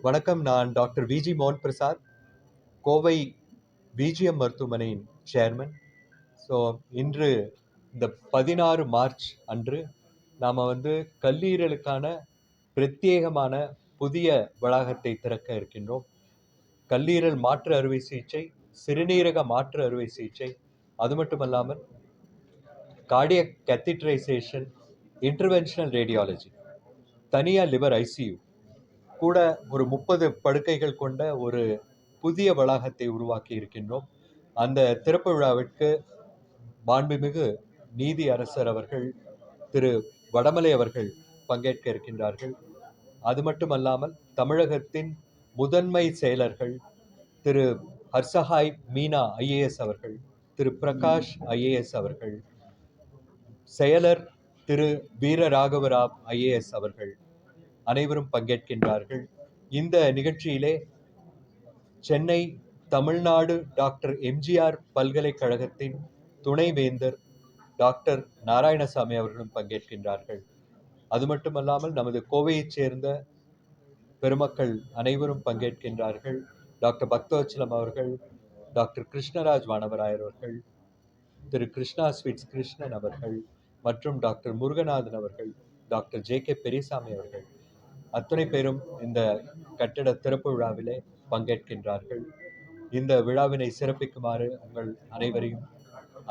வணக்கம். நான் டாக்டர் விஜி மோகன் பிரசாத், கோவை பிஜிஎம் மருத்துவமனையின் சேர்மன். ஸோ இன்று இந்த 16 மார்ச் அன்று நாம கல்லீரலுக்கான பிரத்யேகமான புதிய வளாகத்தை திறக்க இருக்கின்றோம். கல்லீரல் மாற்று அறுவை சிகிச்சை, சிறுநீரக மாற்று அறுவை சிகிச்சை, அது மட்டுமல்லாமல் கார்டியக் கேத்தீட்ரைசேஷன், இன்டர்வென்ஷனல் ரேடியாலஜி, தனியா லிவர் ஐசியூ கூட ஒரு 30 படுக்கைகள் கொண்ட ஒரு புதிய வளாகத்தை உருவாக்கி இருக்கின்றோம். அந்த திறப்பு விழாவிற்கு மாண்புமிகு நீதி அரசர் அவர்கள் திரு வடமலை அவர்கள் பங்கேற்க இருக்கின்றார்கள். அது மட்டுமல்லாமல் தமிழகத்தின் முதன்மை செயலர்கள் திரு ஹர்சஹாய் மீனா ஐஏஎஸ் அவர்கள், திரு பிரகாஷ் ஐஏஎஸ் அவர்கள், செயலர் திரு வீரராகவராவ் ஐஏஎஸ் அவர்கள் அனைவரும் பங்கேற்கின்றார்கள். இந்த நிகழ்ச்சியிலே சென்னை தமிழ்நாடு டாக்டர் எம்ஜிஆர் பல்கலைக்கழகத்தின் துணைவேந்தர் டாக்டர் நாராயணசாமி அவர்களும் பங்கேற்கின்றார்கள். அது மட்டுமல்லாமல் நமது கோவையைச் சேர்ந்த பெருமக்கள் அனைவரும் பங்கேற்கின்றார்கள். டாக்டர் பக்தவச்சலம் அவர்கள், டாக்டர் கிருஷ்ணராஜ் வானவராயர் அவர்கள், திரு கிருஷ்ணா ஸ்வீட்ஸ் கிருஷ்ணன் அவர்கள் மற்றும் டாக்டர் முருகநாதன் அவர்கள், டாக்டர் ஜே.கே. பெரியசாமி அவர்கள் அத்தனை பேரும் இந்த கட்டட திறப்பு விழாவிலே பங்கேற்கின்றார்கள். இந்த விழாவினை சிறப்பிக்குமாறு உங்கள் அனைவரையும்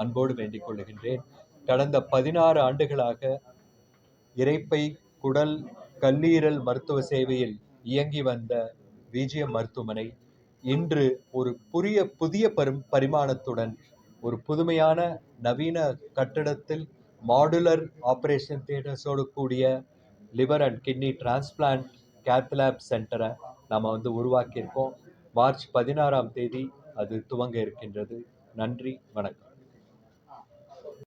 அன்போடு வேண்டிக் கொள்ளுகின்றேன். கடந்த 16 ஆண்டுகளாக இரைப்பை, குடல், கல்லீரல் மருத்துவ சேவையில் இயங்கி வந்த பிஜிஎம் மருத்துவமனை இன்று ஒரு புதிய பரிமாணத்துடன் ஒரு புதுமையான நவீன கட்டடத்தில் மாடுலர் ஆபரேஷன் தியேட்டர்ஸோடு கூடிய liver and kidney transplant cath lab சென்டரை நாம் உருவாக்கியிருக்கோம். மார்ச் 16ஆம் தேதி அது துவங்க இருக்கின்றது. நன்றி, வணக்கம்.